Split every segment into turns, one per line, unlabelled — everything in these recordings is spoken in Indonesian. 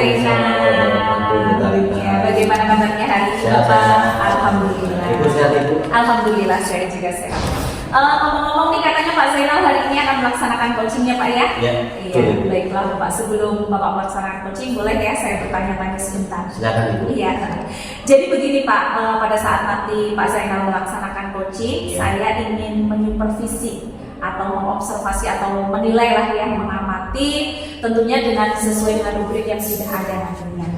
Zainal. Ya, bagaimana kabarnya hari ini Bapak? Alhamdulillah.
Ibu sehat Ibu?
Alhamdulillah saya juga sehat. Ngomong-ngomong nih katanya Pak Zainal hari ini akan melaksanakan coachingnya Pak ya?
Ya.
Iya, baiklah Bapak. Sebelum Bapak melaksanakan coaching, boleh ya saya bertanya-tanya sebentar?
Silakan Ibu.
Iya. Jadi begini Pak, pada saat nanti Pak Zainal melaksanakan coaching, saya ingin menyupervisi atau mengobservasi atau menilai lah ya, mengamati tentunya dengan sesuai dengan rubrik yang sudah ada nantinya.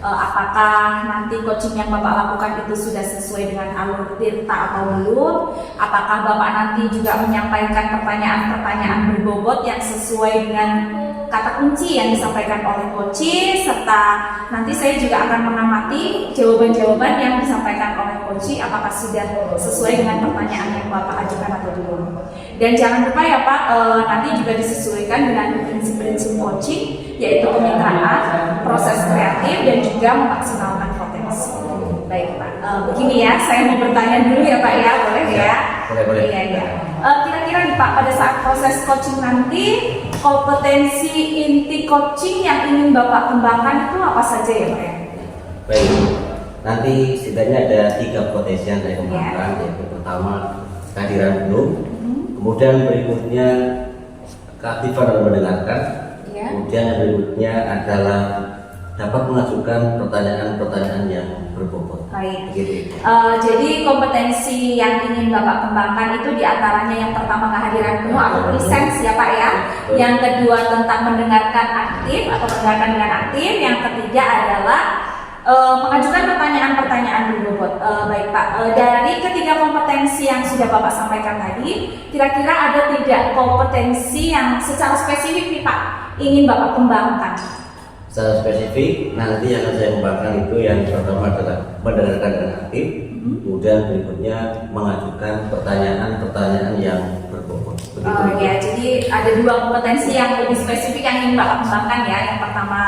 Apakah nanti coaching yang Bapak lakukan itu sudah sesuai dengan alur tirta atau belum? Apakah Bapak nanti juga menyampaikan pertanyaan-pertanyaan berbobot yang sesuai dengan kata kunci yang disampaikan oleh coach, serta nanti saya juga akan mengamati jawaban-jawaban yang disampaikan oleh coach apakah sudah sesuai dengan pertanyaan yang Bapak ajukan atau belum. Dan jangan lupa ya Pak, nanti juga disesuaikan dengan prinsip-prinsip coaching, yaitu kemitraan, proses kreatif, dan juga memaksimalkan potensi. Baik Pak, begini ya, saya mau bertanya dulu ya Pak ya, boleh ya?
Boleh.
Iya. Kira-kira nih Pak, pada saat proses coaching nanti, kompetensi inti coaching yang ingin Bapak kembangkan itu apa saja ya Pak ya?
Baik, nanti setidaknya ada 3 potensi yang saya kembangkan, yaitu pertama kehadiran belum, kemudian berikutnya keaktifan dalam mendengarkan, kemudian yang berikutnya adalah dapat mengajukan pertanyaan-pertanyaan yang berbobot.
Baik.
Gitu.
Jadi kompetensi yang ingin Bapak kembangkan itu diantaranya yang pertama kehadiran penuh atau presence ya Pak ya. Yang kedua tentang mendengarkan aktif atau mendengarkan dengan aktif. Yang ketiga adalah mengajukan pertanyaan-pertanyaan berbobot. Baik Pak, dari ketiga kompetensi yang sudah Bapak sampaikan tadi, kira-kira ada tidak kompetensi yang secara spesifik nih Pak ingin Bapak kembangkan?
Secara spesifik nanti yang akan saya kembangkan itu yang pertama adalah mendengarkan dengan aktif, kemudian berikutnya mengajukan pertanyaan-pertanyaan yang berbobot.
Ya, jadi ada 2 kompetensi yang lebih spesifik yang ingin Bapak kembangkan ya. Yang pertama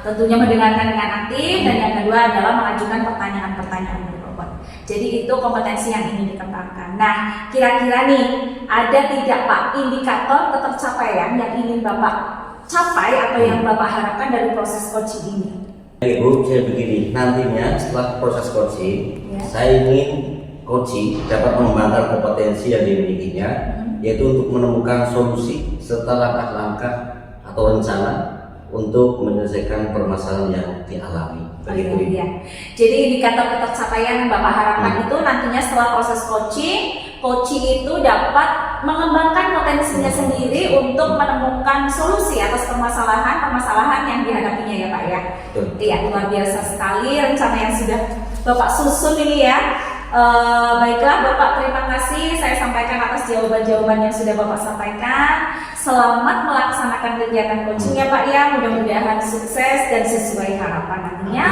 tentunya mendengarkan dengan aktif, dan yang kedua adalah mengajukan pertanyaan-pertanyaan berbobot. Jadi itu kompetensi yang ingin dikembangkan. Nah, kira-kira nih ada tidak Pak indikator ketercapaian yang ingin Bapak capai atau yang Bapak harapkan dari proses coaching ini?
Ibu, saya begini, nantinya setelah proses coaching, saya ingin coaching dapat mengembangkan kompetensi yang dimilikinya, yaitu untuk menemukan solusi serta langkah-langkah atau rencana untuk menyelesaikan permasalahan yang dialami. Begitu.
Jadi indikator ketercapaian yang Bapak harapkan itu nantinya setelah proses coaching itu dapat mengembangkan potensinya sendiri untuk menemukan solusi atas permasalahan yang dihadapinya ya Pak ya. Iya, luar biasa sekali rencana yang sudah Bapak susun ini ya. Baiklah Bapak, terima kasih saya sampaikan atas jawaban-jawaban yang sudah Bapak sampaikan. Selamat melaksanakan kegiatan coaching ya Pak ya, mudah-mudahan sukses dan sesuai harapan nantinya.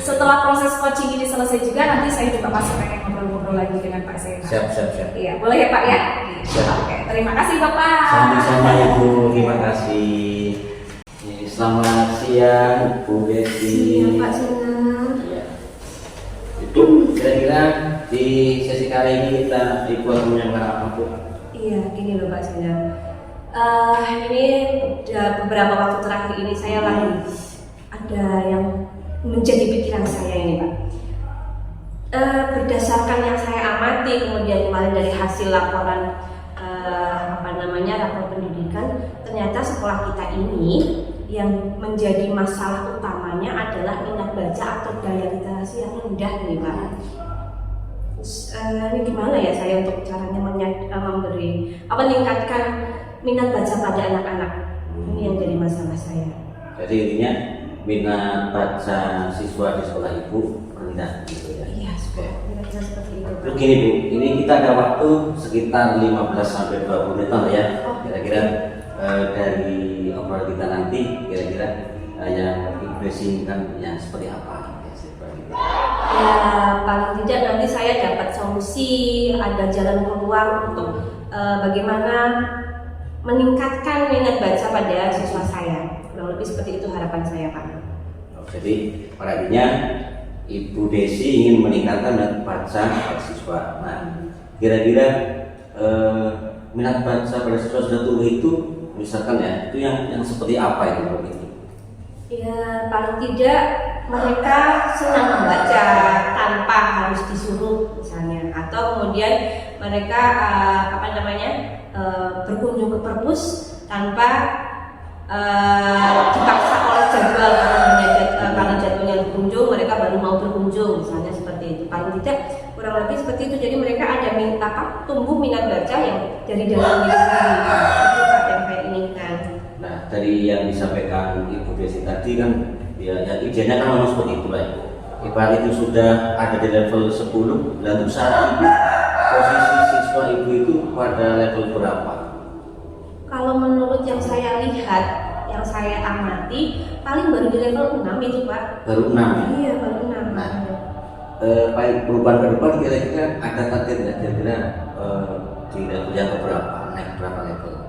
Setelah proses coaching ini selesai juga, nanti saya juga masih pengen ngobrol-ngobrol lagi dengan Pak Zainal.
Siap.
Iya, boleh ya Pak ya?
Siap.
Oke, terima kasih Bapak.
Sama-sama Ibu, terima kasih. Selamat siang Bu Desi.
Siang Pak Zainal.
Itu kira-kira di sesi kali ini kita dibuat menyampaikan apa Bu?
Iya, gini loh Pak Zainal. Ini beberapa waktu terakhir ini saya lagi ada yang menjadi pikiran saya ini Pak. Berdasarkan yang saya amati, kemudian kemarin dari hasil laporan rapor pendidikan, ternyata sekolah kita ini yang menjadi masalah utamanya adalah minat baca atau daya literasi yang rendah nih Pak. Ini gimana ya saya untuk caranya meningkatkan minat baca pada anak-anak? Ini yang jadi masalah saya.
Jadi intinya minat baca siswa di sekolah Ibu rendah gitu ya?
Iya, kira-kira seperti itu.
Terus gini Bu, ini kita ada waktu sekitar 15 sampai 20 menit ya. Kira-kira dari obrolan kita nanti kira-kira yang Ibu inginkan yang seperti apa?
Ya paling tidak nanti saya dapat solusi, ada jalan keluar untuk bagaimana meningkatkan minat baca pada siswa saya. Kurang lebih seperti itu harapan saya Pak.
Jadi pada intinya Ibu Desi ingin meningkatkan minat baca pada siswa. Nah, kira-kira minat baca pada siswa sudah tumbuh itu, misalkan ya, itu yang seperti apa itu menurut Ibu?
Ya paling tidak mereka senang membaca tanpa harus disuruh misalnya, atau kemudian mereka berkunjung ke perpus tanpa dipaksa oleh jadwal karena jadwalnya berkunjung mereka baru mau berkunjung misalnya seperti itu. Paling tidak kurang lebih seperti itu. Jadi mereka ada tumbuh minat baca yang dari dalam diri sendiri. Itu yang saya inginkan.
Nah, dari yang disampaikan Ibu Desi tadi kan, ya yang idealnya kan memang seperti itu lah Ibu. Ibarat itu sudah ada di level 10, dan untuk saat ini posisi siswa Ibu itu pada level berapa?
Kalau menurut yang saya lihat, yang saya amati, paling baru di level 6 itu Pak.
Baru 6?
Iya, baru 6.
Nah, paling perubahan ke depan kira-kira ada target nggak kira-kira di level yang berapa, naik berapa level?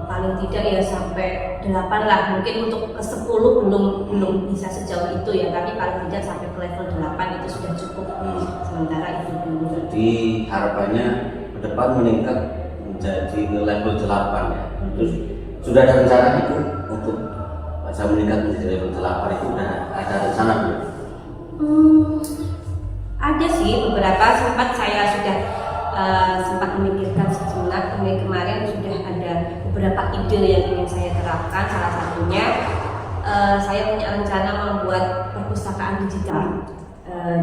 Paling tidak ya sampai 8 lah, mungkin untuk ke 10 belum bisa sejauh itu ya, tapi paling tidak sampai ke level 8 itu sudah cukup. Sementara itu dulu.
Jadi harapannya ke depan meningkat menjadi ke level 8 ya. Terus sudah ada rencana itu untuk bisa meningkat menjadi level 8 itu udah ada rencana belum?
Ada sih beberapa, saya sudah sempat memikirkan sejenak. Kemarin sudah ada beberapa ide yang ingin saya terapkan. Salah satunya saya punya rencana membuat perpustakaan digital.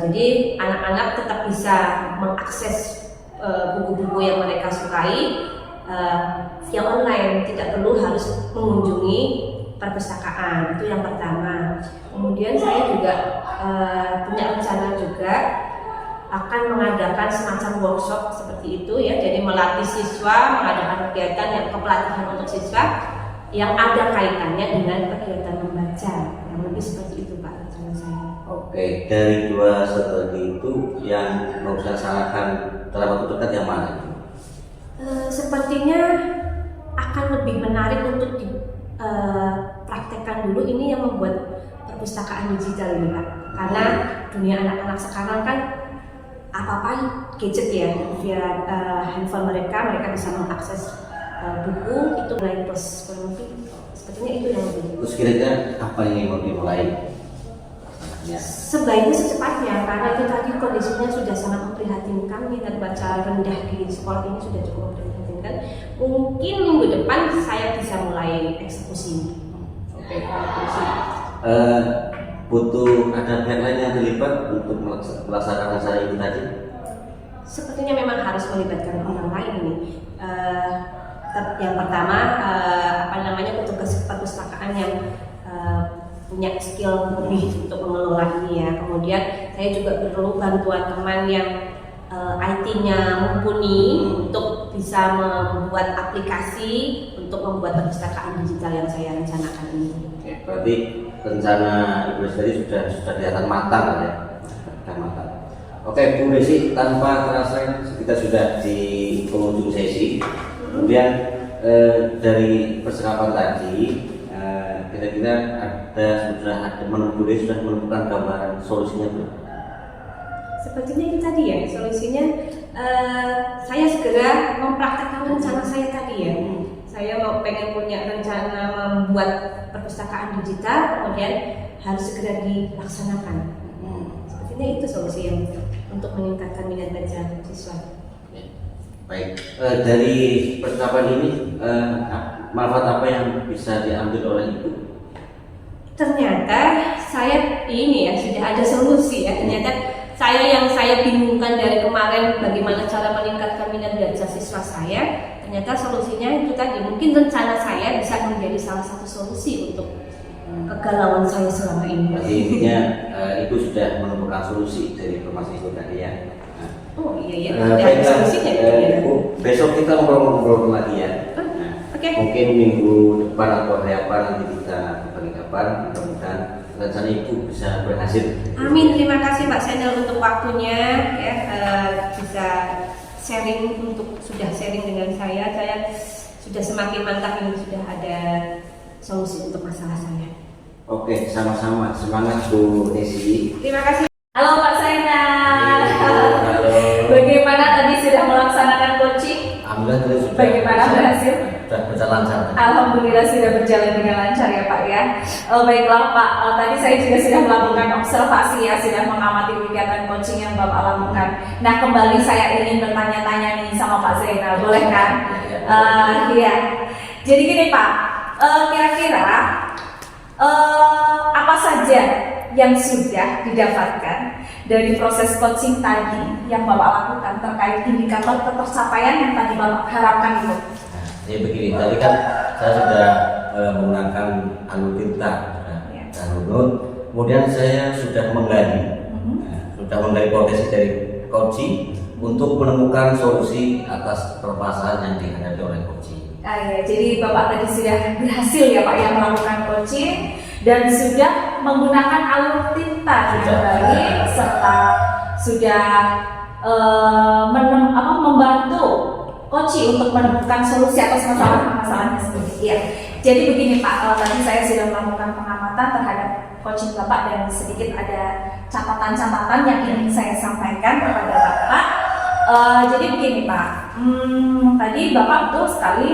Jadi anak-anak tetap bisa mengakses buku-buku yang mereka sukai via online, tidak perlu harus mengunjungi perpustakaan. Itu yang pertama. Kemudian saya juga punya rencana juga akan mengadakan semacam workshop seperti itu ya, jadi melatih siswa mengadakan kegiatan yang kepelatihan untuk siswa yang ada kaitannya dengan kegiatan membaca, yang lebih seperti itu Pak rencana saya.
Oke, dari dua strategi itu yang mau saya laksanakan dalam waktu dekat yang mana?
Sepertinya akan lebih menarik untuk dipraktekkan dulu ini yang membuat perpustakaan digital ini Pak, karena dunia anak-anak sekarang kan apa-apa gadget ya, via handphone mereka bisa mengakses buku itu mulai plus kurang lebih sepertinya itu yang lebih.
Terus kira-kira apa yang mau dimulai?
Sebaiknya secepatnya, karena itu tadi kondisinya sudah sangat memprihatinkan, minat baca rendah di sekolah ini sudah cukup memprihatinkan. Mungkin minggu depan saya bisa mulai eksekusi.
Oke, eksekusi. Butuh ada pihak lain yang terlibat untuk melaksanakan acara itu tadi?
Sepertinya memang harus melibatkan orang lain ini. Yang pertama, petugas perpustakaan yang punya skill lebih untuk mengelola ini ya. Kemudian saya juga perlu bantuan teman yang IT-nya mumpuni untuk bisa membuat aplikasi untuk membuat perpustakaan digital yang saya rencanakan ini.
Oke, berarti rencana Ibu Desi sudah kelihatan matang ya. Sudah matang. Oke, Bu Desi, tanpa terasa kita sudah di penghujung sesi. Kemudian dari percakapan tadi, kira-kira Bu Desi sudah menemukan gambaran solusinya belum?
Sepertinya itu tadi ya, solusinya saya segera mempraktekkan rencana saya tadi ya. Saya pengen punya rencana membuat perpustakaan digital, kemudian harus segera dilaksanakan. Sepertinya itu solusi yang untuk meningkatkan minat baca siswa.
Baik, dari percakapan ini manfaat apa yang bisa diambil oleh Ibu?
Ternyata saya ini ya sudah ada solusi ya. Ternyata saya bingungkan dari kemarin bagaimana cara meningkatkan minat baca siswa saya. Ternyata solusinya itu tadi, mungkin rencana saya bisa menjadi salah satu solusi untuk kegalauan saya selama ini.
Jadi intinya Ibu sudah menemukan solusi dari informasi Ibu tadi ya.
Oh iya,
Baiklah,
solusinya
Ibu, besok kita ngobrol-ngobrol lagi ya.
Oke.
Mungkin minggu depan atau hari apa nanti kita bagi kabar. Mudah-mudahan rencana Ibu bisa berhasil.
Amin, terima kasih Pak Senel untuk waktunya ya, bisa sharing dengan saya sudah semakin mantap ini, sudah ada solusi untuk masalah saya.
Oke, sama-sama, semangat Bu Desi.
Terima kasih.
Halo Pak Zainal.
Halo.
Bagaimana tadi sudah melaksanakan coaching?
Alhamdulillah sudah.
Bagaimana berhasil?
sudah berjalan lancar.
Alhamdulillah sudah berjalan dengan lancar ya Pak ya. Baiklah Pak, tadi saya juga sudah melakukan observasi ya, sudah mengamati kegiatan coaching yang Bapak lakukan. Nah kembali saya ingin bertanya-tanya nih sama Pak Zainal, boleh kan? Iya. Jadi gini Pak, kira-kira apa saja yang sudah didapatkan dari proses coaching tadi yang Bapak lakukan terkait indikator ketercapaian yang tadi Bapak harapkan itu?
Nah, jadi begini, tadi kan saya sudah menggunakan alutinta dan runut, kemudian saya sudah menggali potensi dari coaching untuk menemukan solusi atas permasalahan yang dihadapi oleh coaching.
Ya, jadi Bapak tadi sudah berhasil ya Pak yang melakukan coaching dan sudah menggunakan alur tinta dengan baik serta sudah membantu coaching untuk menemukan solusi atas masalah-masalahnya sendiri. Ya. Jadi begini Pak, tadi saya sudah melakukan pengamatan terhadap coaching Bapak dan sedikit ada catatan-catatan yang ingin saya sampaikan kepada Bapak. Jadi begini Pak, tadi Bapak betul sekali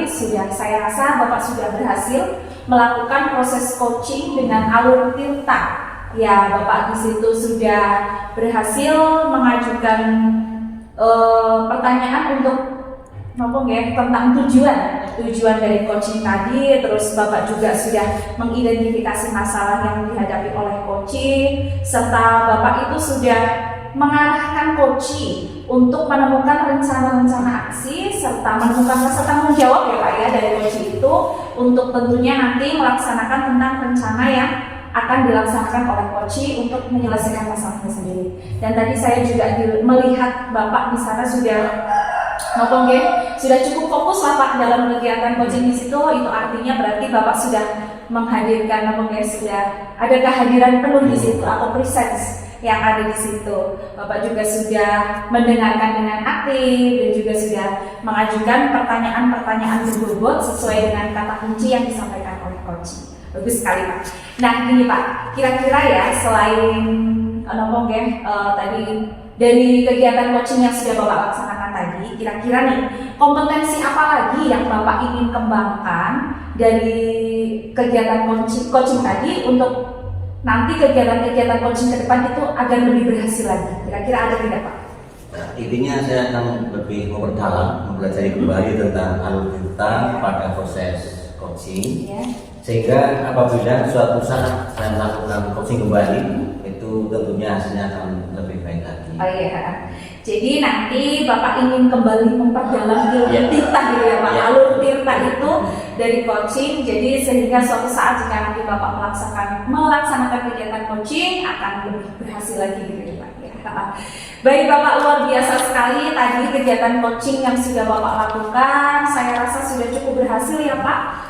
saya rasa Bapak sudah berhasil melakukan proses coaching dengan alur tinta. Ya, Bapak di situ sudah berhasil mengajukan pertanyaan untuk tentang tujuan dari coaching tadi. Terus Bapak juga sudah mengidentifikasi masalah yang dihadapi oleh coaching, serta Bapak itu sudah mengarahkan coaching untuk menemukan rencana-rencana aksi serta menemukan rasa tanggung jawab ya Pak ya dari coaching itu untuk tentunya nanti melaksanakan tentang rencana yang akan dilaksanakan oleh coaching untuk menyelesaikan masalahnya sendiri. Dan tadi saya juga melihat Bapak di sana sudah cukup fokus lah Pak dalam kegiatan coaching di situ. Itu artinya berarti Bapak sudah menghadirkan sudah ada kehadiran penuh di situ atau presence yang ada di situ. Bapak juga sudah mendengarkan dengan aktif dan juga sudah mengajukan pertanyaan-pertanyaan berbobot sesuai dengan kata kunci yang disampaikan oleh coaching. Bagus sekali Pak. Nah ini Pak, kira-kira ya selain tadi dari kegiatan coaching yang sudah Bapak laksanakan tadi, kira-kira nih kompetensi apa lagi yang Bapak ingin kembangkan dari kegiatan coaching tadi untuk nanti kegiatan-kegiatan coaching ke depan itu agar lebih berhasil lagi? Kira-kira ada tidak Pak?
Nah, intinya saya akan lebih memperdalam, mempelajari kembali tentang alutinta pada proses coaching, sehingga apabila suatu saat saya melakukan coaching kembali, itu tentunya hasilnya akan lebih baik lagi.
Oh iya. Jadi nanti Bapak ingin kembali memperdalam ilmu tinta gitu ya Pak, alur tinta itu dari coaching. Jadi sehingga suatu saat jika nanti Bapak melaksanakan kegiatan coaching akan lebih berhasil lagi gitu ya Pak. Baik Bapak, luar biasa sekali tadi kegiatan coaching yang sudah Bapak lakukan. Saya rasa sudah cukup berhasil ya Pak.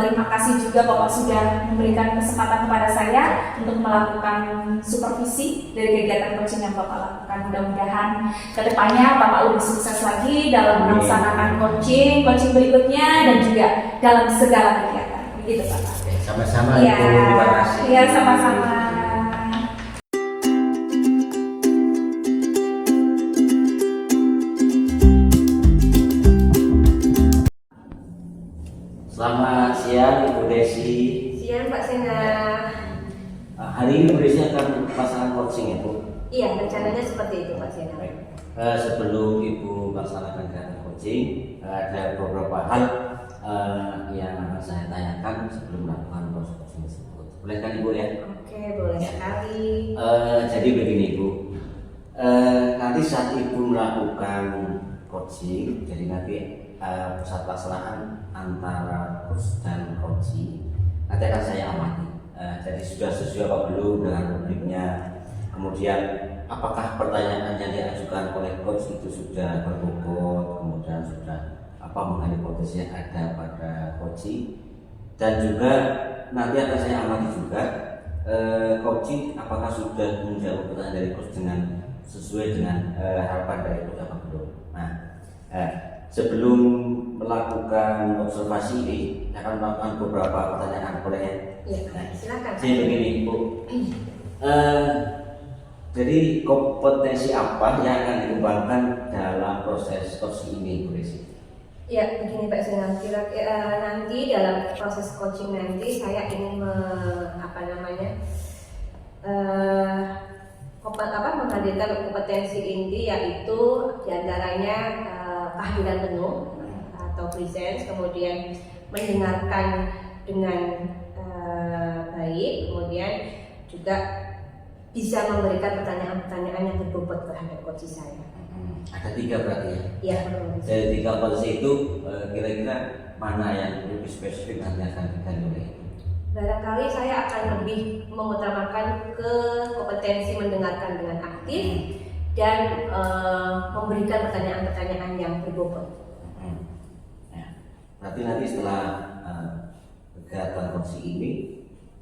Terima kasih juga Bapak sudah memberikan kesempatan kepada saya untuk melakukan supervisi dari kegiatan coaching yang Bapak lakukan. Mudah-mudahan kedepannya Bapak lebih sukses lagi dalam melaksanakan coaching berikutnya dan juga dalam segala kegiatan. Begitu Pak.
Sama-sama.
Ya,
terima kasih.
Ya sama-sama.
Selamat siang Ibu Desi.
Siang Pak Sena.
Hari ini Ibu Desi akan melaksanakan coaching ya Bu?
Iya, rencananya seperti itu Pak Sena.
Sebelum Ibu melaksanakan kegiatan coaching, ada beberapa hal yang akan saya tanyakan sebelum melakukan proses coaching tersebut. Boleh kan Ibu ya?
Oke, boleh sekali.
Jadi begini Ibu, nanti saat Ibu melakukan coaching, jadi nanti pusat pelaksanaan antara coach dan coaching nanti akan saya amati. Jadi sudah sesuai apa belum dengan rubriknya, kemudian apakah pertanyaan yang diajukan oleh coach itu sudah berbobot, kemudian sudah mengenai potensi yang ada pada coaching, dan juga nanti akan saya amati juga coaching apakah sudah menjawab pertanyaan dari coach dengan sesuai dengan harapan dari coach apa belum. Nah, sebelum melakukan observasi ini, saya akan melakukan beberapa pertanyaan, boleh ya?
Iya, silakan.
Jadi begini Bu, jadi kompetensi apa yang akan dikembangkan dalam proses coaching ini Bu Desi?
Ya, begini Pak Zainal, nanti dalam proses coaching nanti saya ingin menghadirkan kompetensi inti, yaitu diantaranya kehadiran penuh atau presence, kemudian mendengarkan dengan baik, kemudian juga bisa memberikan pertanyaan-pertanyaan yang berbobot terhadap coach saya.
Ada 3 berarti ya?
Iya.
Dari 3 posisi itu kira-kira mana yang lebih spesifik nanti akan digali oleh itu?
Barangkali saya akan lebih mengutamakan ke kompetensi mendengarkan dengan aktif dan memberikan pertanyaan-pertanyaan yang berbobot.
Ya. Berarti nanti setelah kegiatan coaching ini,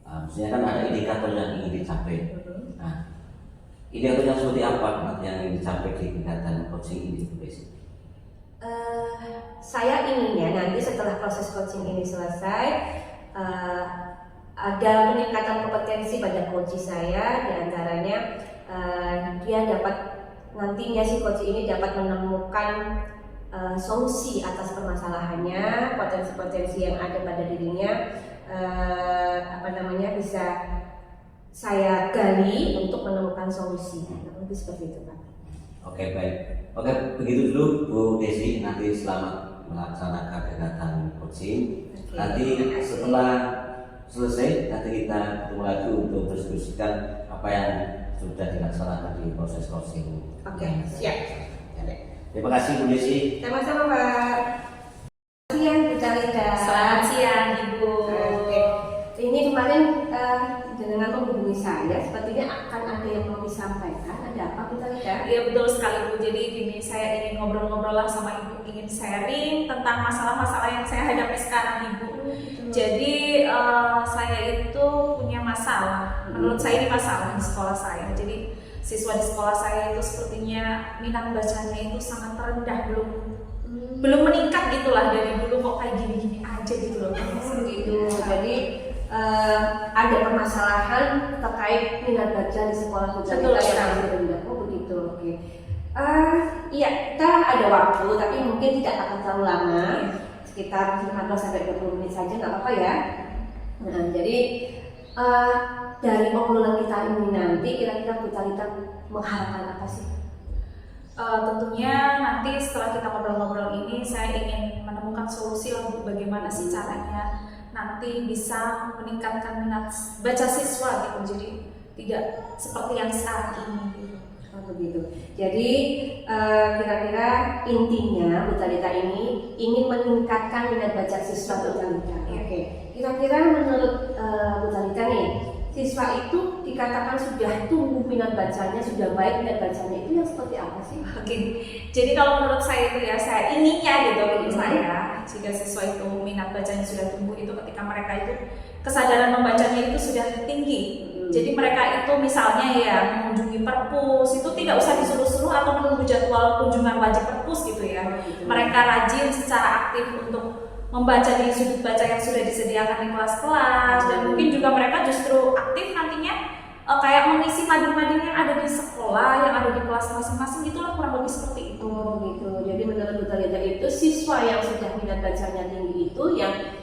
maksudnya kan ada indikator yang ingin dicapai. Nah, indikatornya seperti apa nanti yang ingin dicapai di kegiatan coaching ini, Bu Desi?
Saya inginnya nanti setelah proses coaching ini selesai, ada peningkatan kompetensi pada coach saya, diantaranya dia dapat nantinya si coach ini dapat menemukan solusi atas permasalahannya, potensi-potensi yang ada pada dirinya, bisa saya gali untuk menemukan solusi. Lebih seperti itu, Pak.
Oke, baik. Oke, begitu dulu Bu Desi. Nanti selamat melaksanakan kegiatan coaching. Nanti setelah selesai, nanti kita ketemu lagi untuk berdiskusikan apa yang sudah dilaksanakan di proses coaching.
Oke, siap.
Terima kasih Bu Desi.
Sama-sama, Pak. Siang, Bu Carita.
Selamat siang Ibu.
Oke. Ini kemarin dengan menghubungi saya, sepertinya akan ada yang mau disampaikan. Ada apa, Bu Carita?
Iya betul sekali Bu. Jadi gini, saya ingin ngobrol-ngobrol lah sama Ibu, ingin sharing tentang masalah-masalah yang saya hadapi sekarang Ibu. Jadi saya itu punya masalah. Menurut saya ini masalah di sekolah saya. Jadi siswa di sekolah saya itu sepertinya minat bacanya itu sangat rendah, belum meningkat gitulah, dari dulu kok kayak gini-gini aja gitu loh.
Begitu. Jadi ada permasalahan terkait minat baca di sekolah kita yang masih rendah. Oh begitu. Oke. Iya, kita ada waktu, tapi mungkin tidak akan terlalu lama. Sekitar 15-20 menit saja, nggak apa-apa ya. Nah, jadi dari obrolan kita ini nanti kira-kira Bu Carita mengharapkan apa sih?
Tentunya nanti setelah kita ngobrol-ngobrol ini, saya ingin menemukan solusi untuk bagaimana sih caranya nanti bisa meningkatkan minat baca siswa gitu, jadi tidak seperti yang sekarang ini gitu.
Begitu. Jadi kira-kira intinya Bu Carita ini ingin meningkatkan minat baca siswa Bu Carita. Oke. Kira-kira menurut Bu Carita nih, siswa itu dikatakan sudah tumbuh minat bacanya, sudah baik minat bacanya, itu yang seperti apa sih?
Oke. Jadi kalau menurut saya itu ya, saya inginnya gitu menurut saya, jika siswa itu minat bacanya sudah tumbuh itu ketika mereka itu kesadaran membacanya itu sudah tinggi. Jadi mereka itu misalnya ya mengunjungi perpus itu tidak usah disuruh-suruh atau menunggu jadwal kunjungan wajib perpus gitu ya. Mereka rajin secara aktif untuk membaca di sudut baca yang sudah disediakan di kelas-kelas, dan mungkin juga mereka justru aktif nantinya kayak mengisi mading-mading yang ada di sekolah, yang ada di kelas masing-masing, gitulah kurang lebih seperti itu.
Gitu. Jadi menurut Bu Carita itu siswa yang sudah minat bacanya tinggi itu yang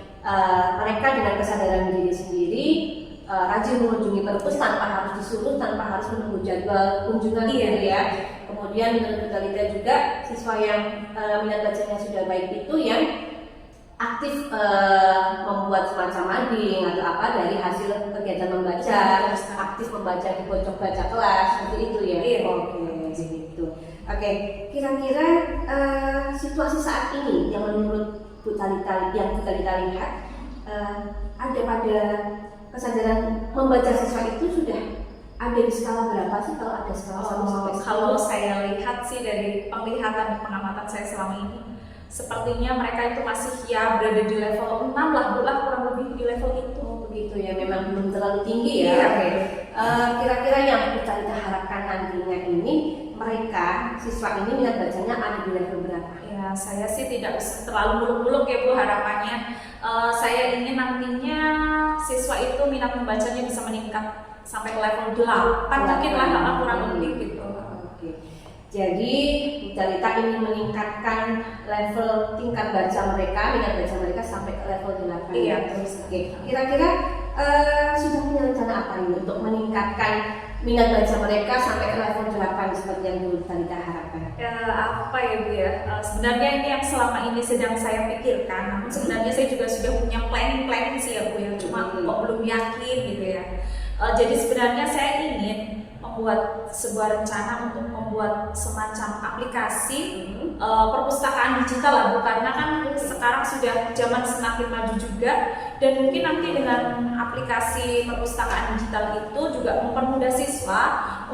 mereka dengan kesadaran diri sendiri rajin mengunjungi perpus tanpa harus disuruh, tanpa harus menunggu jadwal kunjungan gitu ya. Kemudian menurut Bu Carita juga siswa yang minat bacanya sudah baik itu yang aktif membuat semacam mading atau apa dari hasil kegiatan membaca, aktif membaca di pojok baca kelas, seperti itu ya. Oke, begitu. Oke, kira-kira situasi saat ini yang menurut Bu Carita lihat ada pada kesadaran membaca siswa itu sudah ada di skala berapa sih, kalau ada skala 1 sampai 10?
Kalau saya lihat sih dari penglihatan dan pengamatan saya selama ini, sepertinya mereka itu masih ya berada di level 6 lah, kurang lebih di level itu.
Begitu ya, memang belum terlalu tinggi ya. Oke. Kira-kira yang kita harapkan nantinya ini mereka siswa ini minat bacanya ada di level berapa?
Ya saya sih tidak usah terlalu muluk-muluk ya Bu harapannya. Saya ingin nantinya siswa itu minat membacanya bisa meningkat sampai ke level 8 mungkin lah, kurang lebih gitu.
Oke. Jadi Bu Talita ingin meningkatkan level tingkat baca mereka, minat baca mereka sampai ke level 8.
Iya, terus.
Oke. Kira-kira sudah punya rencana apa ini untuk meningkatkan minat baca mereka sampai ke level 8 seperti yang Bu Talita harapkan?
Apa ya Bu ya? Sebenarnya ini yang selama ini sedang saya pikirkan. Namun sebenarnya saya juga sudah punya planning sih ya Bu ya. Cuma kok belum yakin gitu ya. Jadi sebenarnya saya ingin membuat sebuah rencana untuk membuat semacam aplikasi perpustakaan digital lah Bu, karena kan sekarang sudah zaman semakin maju juga, dan mungkin nanti dengan aplikasi perpustakaan digital itu juga mempermudah siswa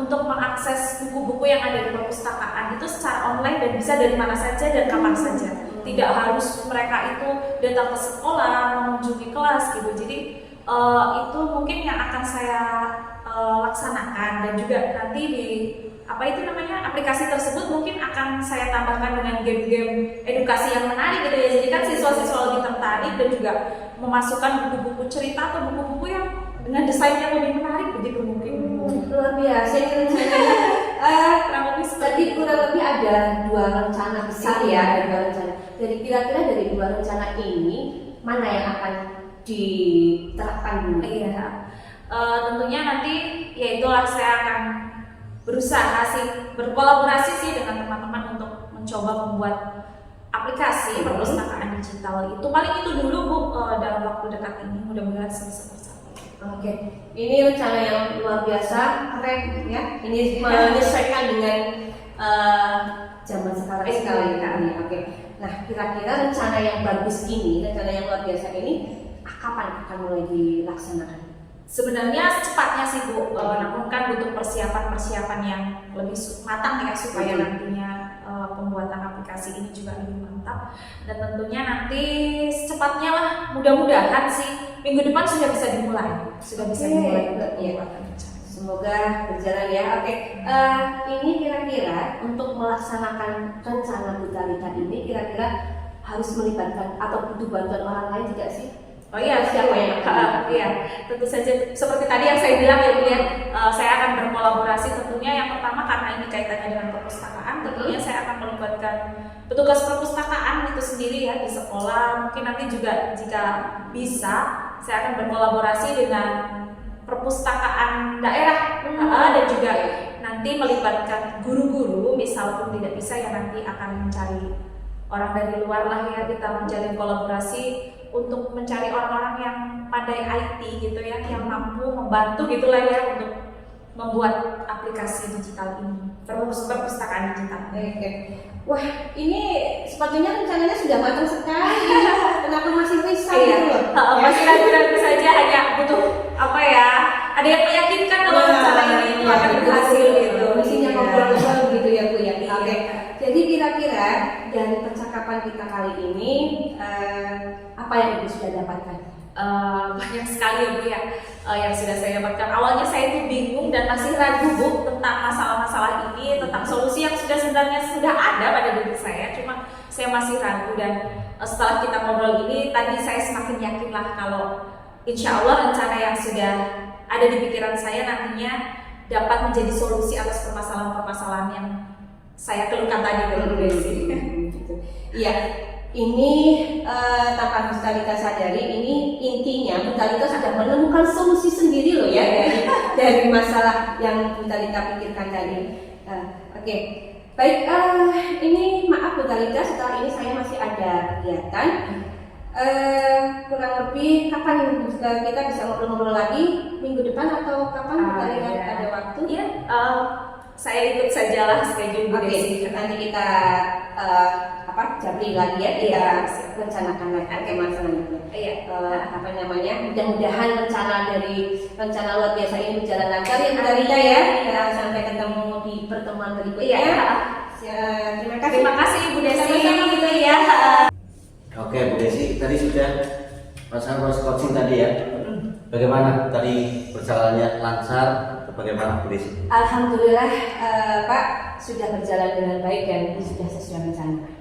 untuk mengakses buku-buku yang ada di perpustakaan itu secara online dan bisa dari mana saja dan kapan saja. Tidak harus mereka itu datang ke sekolah, mengunjungi kelas gitu. Jadi itu mungkin yang akan saya laksanakan, dan juga nanti di aplikasi tersebut mungkin akan saya tambahkan dengan game-game edukasi yang menarik gitu ya. Jadi kan siswa-siswa lebih tertarik, dan juga memasukkan buku-buku cerita atau buku-buku yang dengan desain yang lebih menarik begitu mungkin.
Luar biasa ini rencananya. Tadi kurang lebih ada 2 rencana besar ya, ada 2 rencana. Jadi kira-kira dari 2 rencana ini mana yang akan diterapkan dulu?
Iya, tentunya nanti ya itulah saya akan berusaha berkolaborasi sih dengan teman-teman untuk mencoba membuat aplikasi perpustakaan digital itu. Paling itu dulu Bu, dalam waktu dekat ini mudah-mudahan selesai bersama.
Oke, ini rencana yang luar biasa, keren ya. Ini menyesuaikan dengan zaman sekarang sekali kan. Oke, nah kira-kira rencana yang bagus ini, rencana yang luar biasa ini, kapan akan mulai dilaksanakan?
Sebenarnya secepatnya sih Bu, namun kan butuh persiapan yang lebih matang ya, supaya nantinya pembuatan aplikasi ini juga lebih mantap. Dan tentunya nanti secepatnya lah, mudah-mudahan sih minggu depan sudah bisa dimulai.
Ya. Semoga berjalan ya. Oke, ini kira-kira untuk melaksanakan rencana Bu Talita ini kira-kira harus melibatkan atau butuh bantuan orang lain juga sih?
Oh iya,
siapa yang
iya, tentu saja seperti tadi yang saya bilang ya Bu ya, saya akan berkolaborasi tentunya. Yang pertama karena ini kaitannya dengan perpustakaan, tentunya saya akan melibatkan petugas perpustakaan itu sendiri ya di sekolah. Mungkin nanti juga jika bisa saya akan berkolaborasi dengan perpustakaan daerah dan juga nanti melibatkan guru-guru, misal pun tidak bisa ya nanti akan mencari orang dari luar lah ya, kita menjalin kolaborasi untuk mencari orang-orang yang pandai IT gitu ya, yang mampu membantu gitulah ya untuk membuat aplikasi digital ini, perpustakaan digital.
Oke. Wah, ini sepertinya rencananya sudah matang sekali. Kenapa masih risau gitu loh?
Masih ragu-ragu saja, hanya butuh apa ya? Ada yang meyakinkan kalau rencana ini itu akan berhasil gitu.
Isinya ngobrol-ngobrol gitu ya Bu ya.
Oke.
Jadi kira-kira dari percakapan kita kali ini apa yang Ibu sudah dapatkan?
Banyak sekali ya Bu ya, yang sudah saya dapatkan. Awalnya saya itu bingung dan masih ragu Bu tentang masalah-masalah ini, tentang solusi yang sebenarnya sudah ada pada diri saya, cuma saya masih ragu. Dan setelah kita ngobrol ini tadi, saya semakin yakin lah kalau insya Allah rencana yang sudah ada di pikiran saya nantinya dapat menjadi solusi atas permasalahan-permasalahan yang saya keluhkan tadi Bu Desi.
Iya. Ini tanpa Bu Talita sadari, ini intinya Bu Talita sudah menemukan solusi sendiri loh ya dari masalah yang Bu Talita pikirkan tadi. Oke. Baik, ini maaf Bu Talita, setelah ini saya masih ada kegiatan. Kurang lebih kapan kita bisa ngobrol-ngobrol lagi? Minggu depan atau kapan Bu Talita ada waktu?
Iya, saya ikut sajalah schedule Bu Desi.
Nanti kita jabri lagi ya, kita rencanakan lagi masalah itu. Mudah-mudahan rencana luar biasa ini berjalan lancar ya Bu Talita ya. Sampai ketemu di pertemuan berikutnya. Terima kasih Bu Desi.
Sama-sama Bu Desi ya.
Oke Bu Desi, tadi sudah proses coaching tadi ya. Bagaimana tadi perjalanannya, lancar? Bagaimana Bu Desi?
Alhamdulillah Pak, sudah berjalan dengan baik dan sudah sesuai rencana.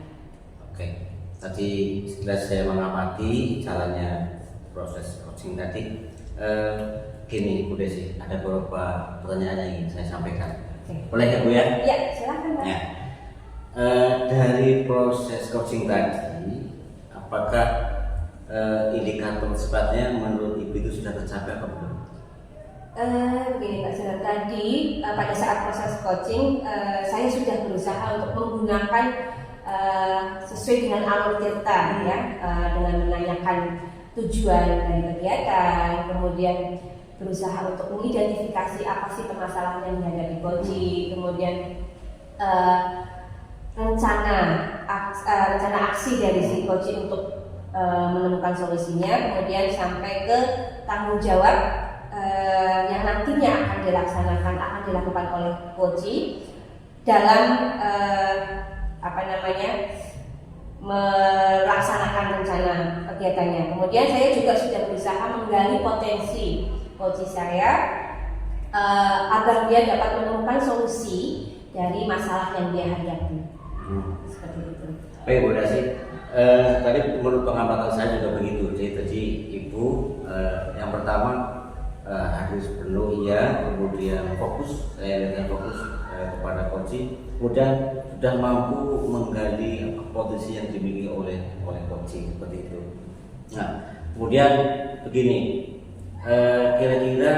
Oke, tadi setelah saya mengamati jalannya proses coaching tadi, gini Bu Desi, ada beberapa pertanyaan yang ingin saya sampaikan.
Oke.
Boleh ya Bu ya?
Ya, silakan Pak.
Ya. Dari proses coaching tadi, apakah indikator sifatnya menurut Ibu itu sudah tercapai atau belum?
Begini Pak Sinar, tadi pada saat proses coaching saya sudah berusaha untuk menggunakan sesuai dengan alur tirta ya, dengan menanyakan tujuan dari kegiatan, kemudian berusaha untuk mengidentifikasi apa sih permasalahan yang dihadapi coaching, kemudian rencana aksi dari si coaching untuk menemukan solusinya, kemudian sampai ke tanggung jawab yang nantinya akan dilakukan oleh coaching dalam melaksanakan rencana kegiatannya. Kemudian saya juga sudah berusaha menggali potensi coaching saya agar dia dapat menemukan solusi dari masalah yang dia hadapi. Seperti itu.
Baik Bu Dasi, tadi menurut pengamatan saya juga begitu. Jadi tadi Ibu yang pertama harus penuh iya, kemudian fokus, saya lihatnya fokus kepada coaching, kemudian sudah mampu menggali potensi yang dimiliki oleh coaching seperti itu. Nah, kemudian begini, kira-kira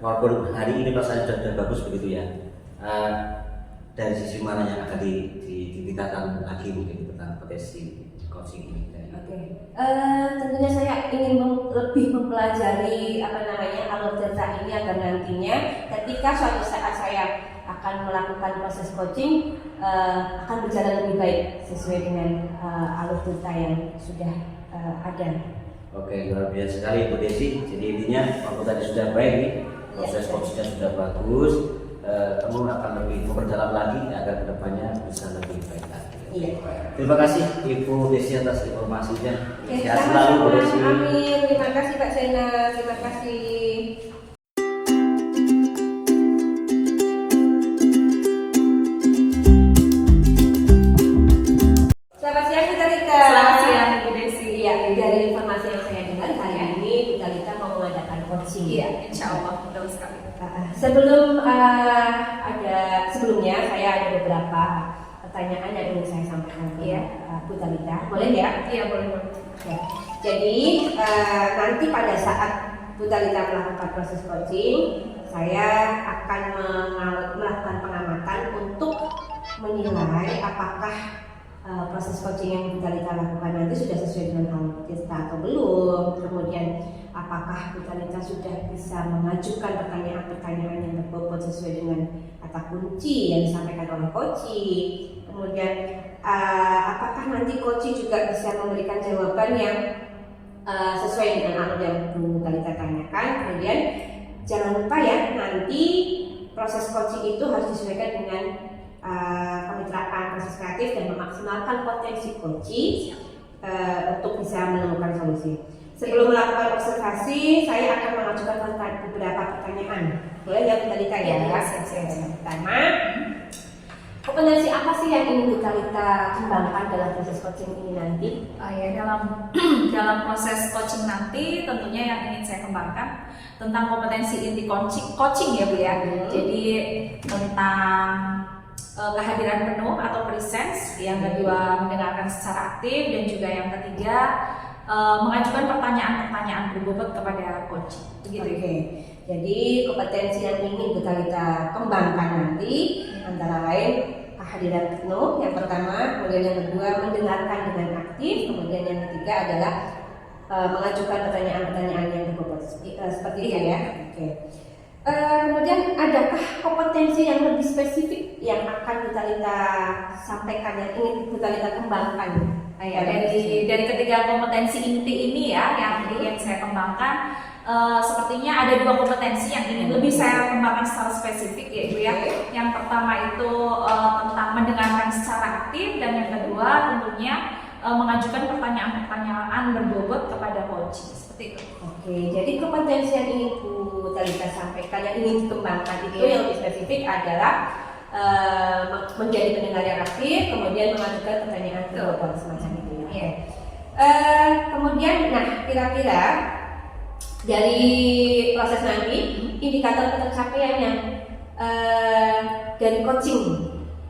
walaupun hari ini rasanya sudah bagus begitu ya, dari sisi mana yang akan ditingkatkan lagi mungkin tentang potensi coaching ini?
Oke, tentunya saya ingin lebih mempelajari alur tirta ini agar nantinya ketika suatu saat saya akan melakukan proses coaching akan berjalan lebih baik sesuai dengan alur tirta yang sudah ada.
Oke, luar biasa sekali Bu Desi. Jadi intinya waktu tadi sudah baik nih, proses coachingnya sudah bagus, kamu akan lebih memperdalam lagi agar kedepannya bisa lebih baik lagi.
Iya.
Terima kasih Ibu Desi atas informasinya.
Oke,
Sehat selalu Bu Desi.
Amin. Terima kasih Pak Sena. Terima kasih. Selamat siang Bu Talita.
Selamat siang Bu Desi.
Iya, dari informasi yang saya dengar hari ini Bu Talita mau mengadakan coaching.
Iya, insya Allah betul sekali.
Sebelumnya saya ada beberapa pertanyaan yang ingin saya sampaikan ke Bu Talita. Boleh ya?
Iya, boleh.
Ya. Jadi nanti pada saat Bu Talita melakukan proses coaching, saya akan melakukan pengamatan untuk menilai apakah proses coaching yang Bu Talita lakukan nanti sudah sesuai dengan alur tirta atau belum. Kemudian apakah Bu Talita sudah bisa mengajukan pertanyaan-pertanyaan yang berbobot sesuai dengan kata kunci yang disampaikan oleh coaching. Kemudian apakah nanti coaching juga bisa memberikan jawaban yang sesuai dengan alur yang Bu Talita tanyakan. Kemudian jangan lupa ya, nanti proses coaching itu harus disesuaikan dengan kemitraan proses kreatif dan memaksimalkan potensi coaching untuk bisa menemukan solusi. Sebelum melakukan observasi, saya akan mengajukan beberapa pertanyaan. Boleh ya Bu Talita ya? Pertama, kompetensi apa sih yang ingin Bu Talita kembangkan dalam proses coaching ini nanti?
Dalam proses coaching nanti tentunya yang ingin saya kembangkan tentang kompetensi inti coaching ya Bu ya. Jadi tentang kehadiran penuh atau presence, yang kedua mendengarkan secara aktif, dan juga yang ketiga mengajukan pertanyaan-pertanyaan berbobot kepada coaching. Begitu.
Oke. Jadi kompetensi yang ingin Bu Talita kembangkan nanti antara lain kehadiran penuh yang pertama, kemudian yang kedua mendengarkan dengan aktif, kemudian yang ketiga adalah mengajukan pertanyaan-pertanyaan yang berbobot seperti itu ya. Oke. Kemudian adakah kompetensi yang lebih spesifik yang akan Bu Talita sampaikan, yang ingin Bu Talita kembangkan?
Dari ketiga kompetensi inti ini ya yang ingin saya kembangkan, sepertinya ada dua kompetensi yang ingin lebih saya kembangkan secara spesifik ya Ibu ya. Yang pertama itu tentang mendengarkan secara aktif, dan yang kedua tentunya mengajukan pertanyaan-pertanyaan berbobot kepada coaching, seperti itu.
Oke, jadi kompetensi yang ingin Bu Talita sampaikan, yang ingin dikembangkan itu yang lebih spesifik adalah menjadi pendengar yang aktif, kemudian mengajukan pertanyaan berbobot semacam itu ya. Kemudian, nah kira-kira dari proses nanti indikator pencapaiannya dari coaching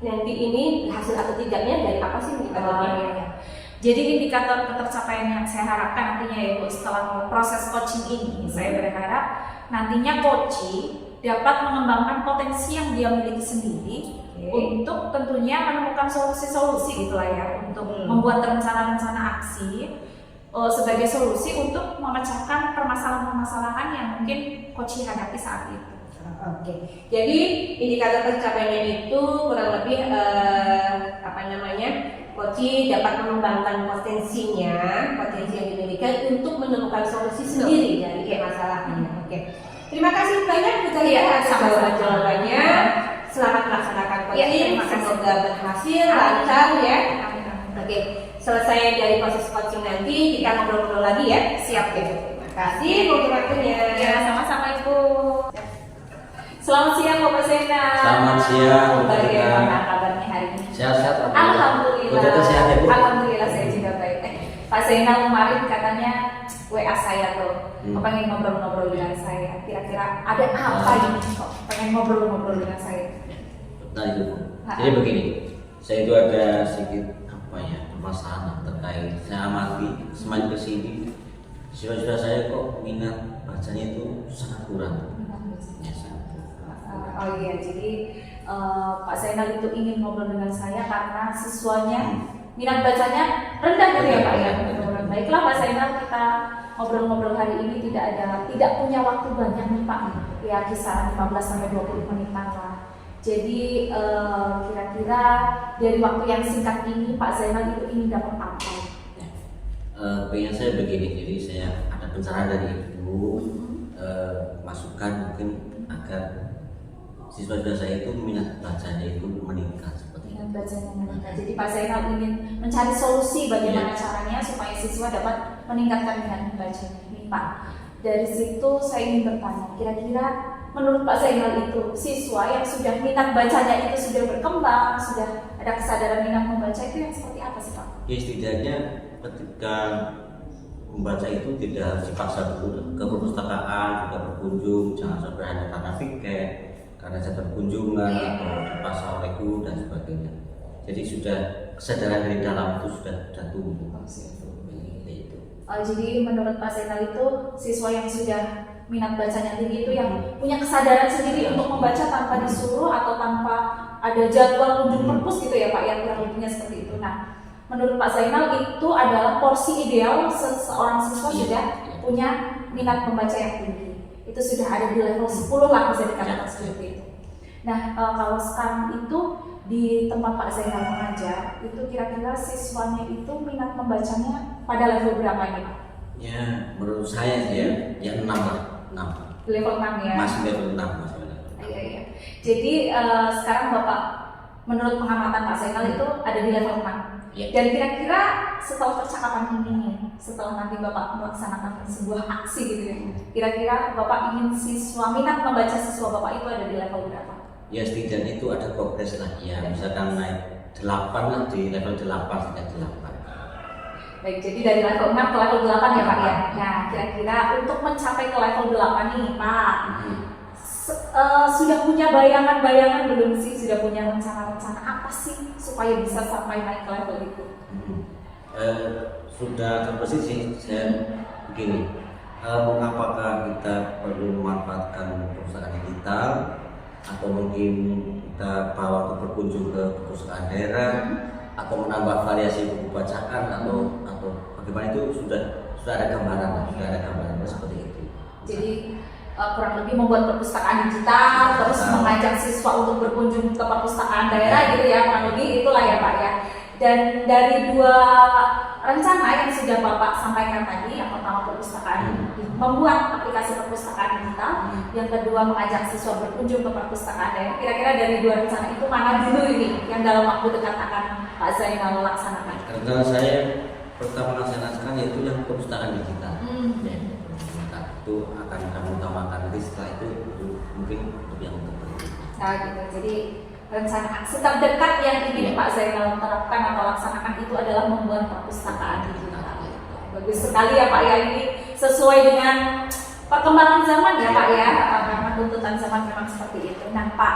nanti ini hasil atau tidaknya dari apa sih indikatornya?
Iya. Jadi indikator ketercapaian yang saya harapkan nantinya yaitu setelah proses coaching ini, saya berharap nantinya coaching dapat mengembangkan potensi yang dia miliki sendiri untuk tentunya menemukan solusi-solusi gitulah ya, untuk membuat rencana-rencana aksi sebagai solusi untuk memecahkan permasalahan-permasalahan yang mungkin coaching hadapi saat itu.
Oke, jadi indikator pencapaiannya itu kurang lebih coaching dapat mengembangkan potensi yang dimiliki untuk menemukan solusi sendiri dari masalahnya. Oke, terima kasih banyak Bu Tania atas jawabannya. Selamat melaksanakan coaching, semoga berhasil, lancar ya. Oke, selesai dari proses coaching nanti kita ngobrol-ngobrol lagi ya.
Siap ya.
Terima kasih untuk waktunya.
Ya, sama-sama Ibu. Selamat siang Bapak Zainal.
Selamat siang, Bu Tania.
Bagaimana kabarnya hari ini?
Sehat-sehat.
Alhamdulillah.
Bu Tania sehat ya, Bu?
Alhamdulillah saya juga baik. Pak Zainal kemarin katanya WA saya tuh, pengen ngobrol-ngobrol dengan saya. Kira-kira ada apa ini kok pengen ngobrol-ngobrol dengan saya?
Nah itu, jadi begini, saya itu ada sedikit permasalahan terkait saya amati semakin kesini siswa-siswa saya kok minat bacanya itu sangat kurang. Ya,
Oh iya, jadi Pak Zainal itu ingin ngobrol dengan saya karena siswanya minat bacanya rendah gitu ya Pak ya. Baiklah Pak Zainal, kita ngobrol-ngobrol hari ini tidak punya waktu banyak nih Pak. Ya kisaran 15 sampai 20 menitan lah. Jadi kira-kira dari waktu yang singkat ini Pak Zainal itu ingin dapat apa?
pengen saya begini, jadi saya ada pencerahan dari ibu, masukan mungkin agar siswa-siswa saya itu minat bacanya itu meningkat seperti itu.
Bacanya meningkat. Jadi Pak Zainal ingin mencari solusi bagaimana caranya supaya siswa dapat meningkatkan minat bacanya. Ini Pak, dari situ saya ingin bertanya, kira-kira menurut Pak Zainal itu siswa yang sudah minat bacanya itu sudah berkembang, sudah ada kesadaran minat membaca itu yang seperti apa sih Pak?
Ya setidaknya ketika membaca itu tidak harus dipaksa dulu ke perpustakaan, juga berkunjung, jangan sampai hanya karena tiket, karena jadwal kunjungan atau dipaksa oleh guru dan sebagainya. Jadi sudah kesadaran dari dalam itu sudah tumbuh.
Jadi menurut Pak Zainal itu siswa yang sudah minat bacanya tinggi itu yang punya kesadaran sendiri untuk membaca tanpa disuruh atau tanpa ada jadwal kunjung perpus gitu ya Pak, yang kurang lebihnya seperti itu. Nah, menurut Pak Zainal itu adalah porsi ideal seorang siswa sudah punya minat membaca yang tinggi. Itu sudah ada di level 10 lah bisa dikatakan seperti itu. Nah, kalau sekarang itu di tempat Pak Zainal mengajar, itu kira-kira siswanya itu minat membacanya pada level berapa ini Pak?
Ya, menurut saya ya, yang 6 lah. 6.
Level 6 ya?
Masih level 6 Mas.
Iya. Jadi sekarang Bapak, menurut pengamatan Pak Zainal itu ada di level 6.
Ya.
Dan kira-kira setelah percakapan ini, setelah nanti Bapak melaksanakan sebuah aksi gitu ya, kira-kira Bapak ingin minat membaca siswa Bapak itu ada di level berapa?
Ya setidaknya itu ada progres lah ya, misalkan naik 8 lah, di level 8 sudah 8.
Baik, jadi dari level 6 ke level 8 ya Pak ya. Nah, kira-kira untuk mencapai ke level 8 nih Pak, sudah punya bayangan-bayangan belum sih? Sudah punya rencana-rencana apa sih supaya bisa sampai naik ke level itu?
Sudah terbesit sih, saya begini, mengapakah kita perlu memanfaatkan perpustakaan digital atau mungkin kita bawa untuk berkunjung ke perpustakaan daerah atau menambah variasi buku bacaan atau bagaimana, itu sudah ada gambaran seperti itu.
Jadi kurang lebih membuat perpustakaan digital, terus mengajak siswa untuk berkunjung ke perpustakaan daerah gitu ya, kurang lebih itulah ya Pak ya. Dan dari dua rencana yang sudah Bapak sampaikan tadi, yang pertama perpustakaan, membuat aplikasi perpustakaan digital, yang kedua mengajak siswa berkunjung ke perpustakaan daerah. Kira-kira dari dua rencana itu mana dulu ini yang dalam waktu dekat akan Pak Zainal laksanakan?
Rencana saya pertama laksanakan yaitu yang perpustakaan digital. Itu akan kami utamakan, nanti setelah itu mungkin untuk yang terbaik.
Nah gitu, jadi rencana aksi terdekat yang ingin Pak Zainal terapkan atau laksanakan itu adalah membuat perpustakaan digital. Bagus sekali ya Pak ya, ini sesuai dengan perkembangan zaman ya Pak ya, karena tuntutan zaman memang seperti itu. Nah Pak,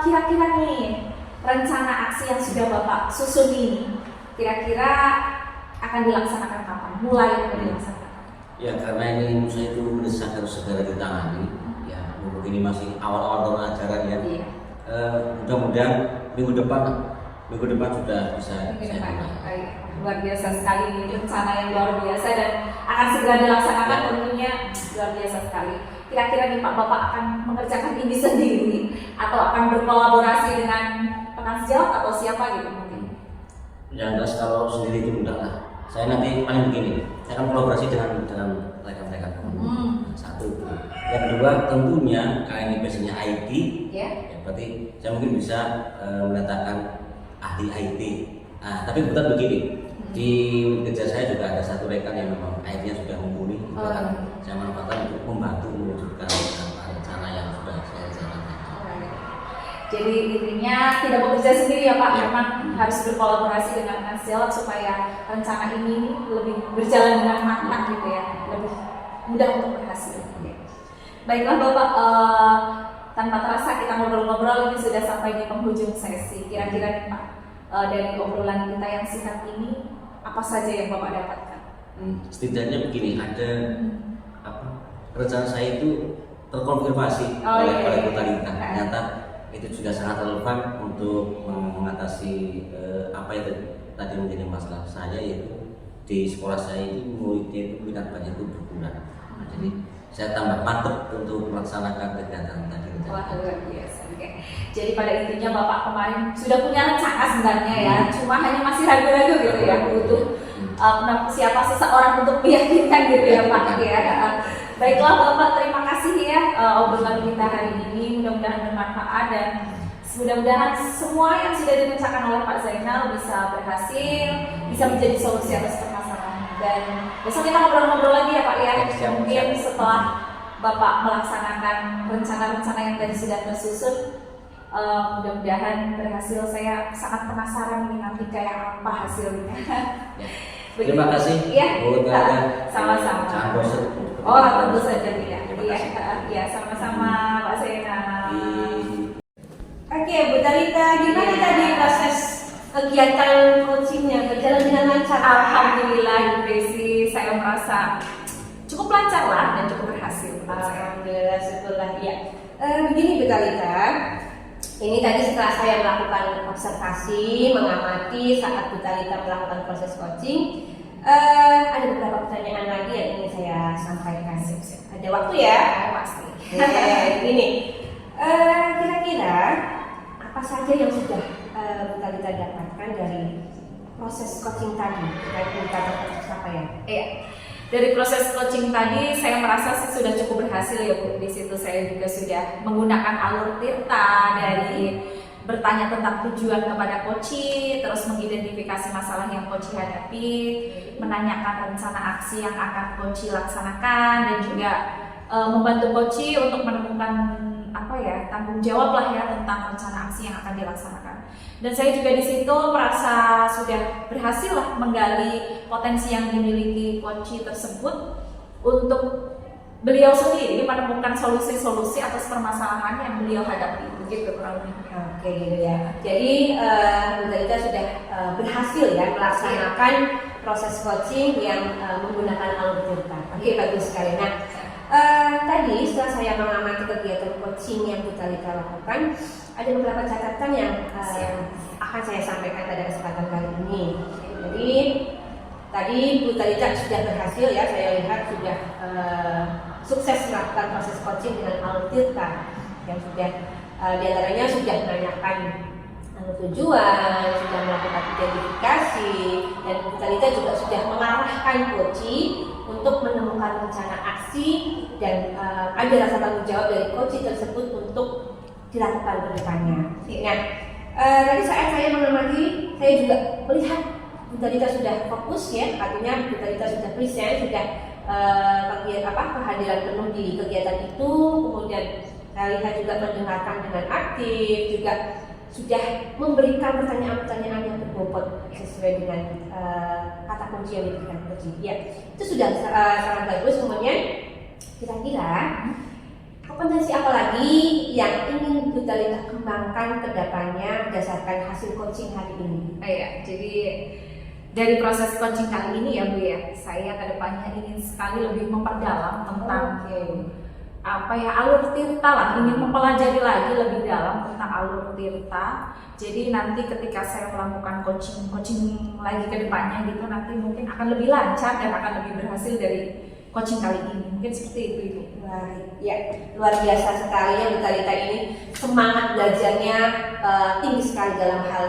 kira-kira nih rencana aksi yang sudah Bapak susun ini, kira-kira akan dilaksanakan kapan? Mulai akan dilaksanakan?
Ya karena ini saya itu mendesak harus segera ditangani. Ya mungkin ini masih awal-awal tahun ajaran ya.
Iya.
Mudah-mudahan minggu depan sudah bisa
Minggu
saya
depan.
mulai.
Baik. Luar biasa sekali ini rencana yang luar biasa dan akan segera dilaksanakan tentunya luar biasa sekali. Kira-kira nih Pak, Bapak akan mengerjakan ini sendiri atau akan berkolaborasi dengan penasihat atau siapa gitu mungkin?
Yang jelas kalau sendiri itu mudah lah. Saya nanti paling begini, saya akan kolaborasi dengan rekan-rekan. Satu itu. Yang kedua tentunya karena ini biasanya IT,
Ya.
ya berarti saya mungkin bisa mendatangkan ahli IT. Nah, tapi kebetulan begini, di kerja saya juga ada satu rekan yang memang IT-nya sudah mumpuni. Saya manfaatkan untuk membantu mewujudkan rencana yang sudah saya jalankan.
Jadi intinya tidak bekerja sendiri ya Pak, memang harus berkolaborasi dengan penasihat supaya rencana ini lebih berjalan dengan matang gitu ya, lebih mudah untuk berhasil. Baiklah Bapak, tanpa terasa kita ngobrol-ngobrol ini sudah sampai di penghujung sesi. Kira-kira nih Pak, dari obrolan kita yang singkat ini, apa saja yang Bapak dapatkan?
Setidaknya begini, ada rencana saya itu terkonfirmasi oleh Butalita. Ternyata itu juga sangat relevan untuk mengatasi apa yang tadi menjadi masalah saya, yaitu di sekolah saya itu muridnya itu minat baca itu berkurang. Jadi saya tambah mantap untuk melaksanakan kegiatan tadi.
Wah luar biasa. Oke. Jadi pada intinya Bapak kemarin sudah punya rencana sebenarnya ya, cuma hanya masih ragu-ragu gitu ya, butuh siapa seseorang untuk meyakinkan gitu ya Pak ya. Baiklah Bapak, terima kasih ya obrolan kita hari ini, mudah-mudahan bermanfaat dan mudah-mudahan semua yang sudah direncanakan oleh Pak Zainal bisa berhasil, bisa menjadi solusi atas permasalahan. Dan besok kita ngobrol-ngobrol lagi ya Pak ya, mungkin setelah Bapak melaksanakan rencana-rencana yang tadi sudah tersusun, mudah-mudahan berhasil. Saya sangat penasaran ini nanti kayak apa hasilnya.
Terima kasih.
Iya,
sama-sama.
sama-sama.
Jangan bosan.
Oh, tentu saja tidak. Iya, sama-sama Pak Zainal.
Oke, Bu Talita, gimana tadi proses kegiatan coachingnya? Berjalan dengan lancar?
Alhamdulillah, Bu Desi, saya merasa cukup lancar lah dan cukup berhasil.
Alhamdulillah, syukurlah ya. Begini Bu Talita, ini tadi setelah saya melakukan observasi, mengamati saat Bu Talita melakukan proses coaching, ada beberapa pertanyaan lagi yang ingin saya sampaikan. Ada waktu ya?
Pasti.
Ini kira-kira apa saja yang sudah Bu Talita dapatkan dari proses coaching tadi terkait peningkatan pencapaian?
Iya. Dari proses coaching tadi saya merasa sih sudah cukup berhasil ya Bu. Di situ saya juga sudah menggunakan alur Tirta dari bertanya tentang tujuan kepada coach, terus mengidentifikasi masalah yang coach hadapi, menanyakan rencana aksi yang akan coach laksanakan dan juga membantu coach untuk menemukan tanggung jawab lah ya tentang rencana aksi yang akan dilaksanakan. Dan saya juga di situ merasa sudah berhasil lah menggali potensi yang dimiliki coach tersebut untuk beliau sendiri menemukan solusi-solusi atas permasalahan yang beliau hadapi. Begitu kurang lebih.
Oke gitu ya. Jadi Bu Talita sudah berhasil ya melaksanakan proses coaching yang menggunakan alur Tirta. Oke, bagus sekali. Nah, tadi setelah saya mengamati kegiatan coaching yang Bu Talita lakukan, ada beberapa catatan yang akan saya sampaikan pada kesempatan kali ini. Jadi tadi Bu Talita sudah berhasil ya, saya lihat sudah sukses melakukan proses coaching dengan alur Tirta yang sudah diantaranya sudah menanyakan tujuan, sudah melakukan identifikasi, dan Bu Talita juga sudah mengarahkan coach untuk menemukan rencana aksi dan ada rasa tanggung jawab dari coach tersebut untuk dilakukan ke depannya. Nah, tadi saat saya mengamati, saya juga melihat Bu Talita sudah fokus ya, artinya Bu Talita sudah present, sudah kehadiran penuh di kegiatan itu, kemudian saya lihat juga mendengarkan dengan aktif, juga sudah memberikan pertanyaan-pertanyaan yang berbobot sesuai dengan kata kunci yang diberikan coach. Ya, itu sudah sangat bagus. Kemudian kira-kira Kompetensi apa lagi yang ingin Bu Talita kembangkan ke depannya berdasarkan hasil coaching hari ini?
Iya, jadi dari proses coaching kali ini ya Bu ya, saya kedepannya ingin sekali lebih memperdalam tentang apa ya, alur tirta lah, ingin mempelajari lagi lebih dalam tentang alur tirta. Jadi nanti ketika saya melakukan coaching lagi ke depannya gitu, nanti mungkin akan lebih lancar dan akan lebih berhasil dari coaching kali ini. Mungkin seperti itu Ibu.
Ya, luar biasa sekali ya Bu Talita ini, semangat belajarnya tinggi sekali dalam hal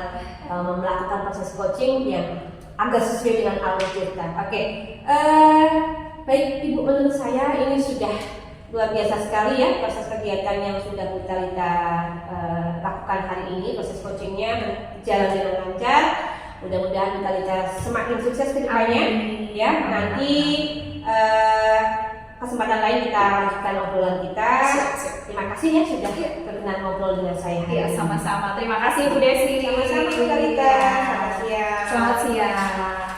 melakukan proses coaching yang agak sesuai dengan alur tirta. Oke, baik Ibu, menurut saya ini sudah luar biasa sekali ya proses kegiatan yang sudah Bu Talita lakukan hari ini. Proses coachingnya berjalan dengan lancar. Mudah-mudahan Bu Talita semakin sukses ke depannya. Ya, nanti kesempatan lain kita lanjutkan obrolan kita.
Siap.
Terima kasih ya sudah berkenan ngobrol dengan saya.
Iya, sama-sama. Terima kasih Bu Desi.
Sama-sama Bu Talita. Selamat siang.
Selamat siang.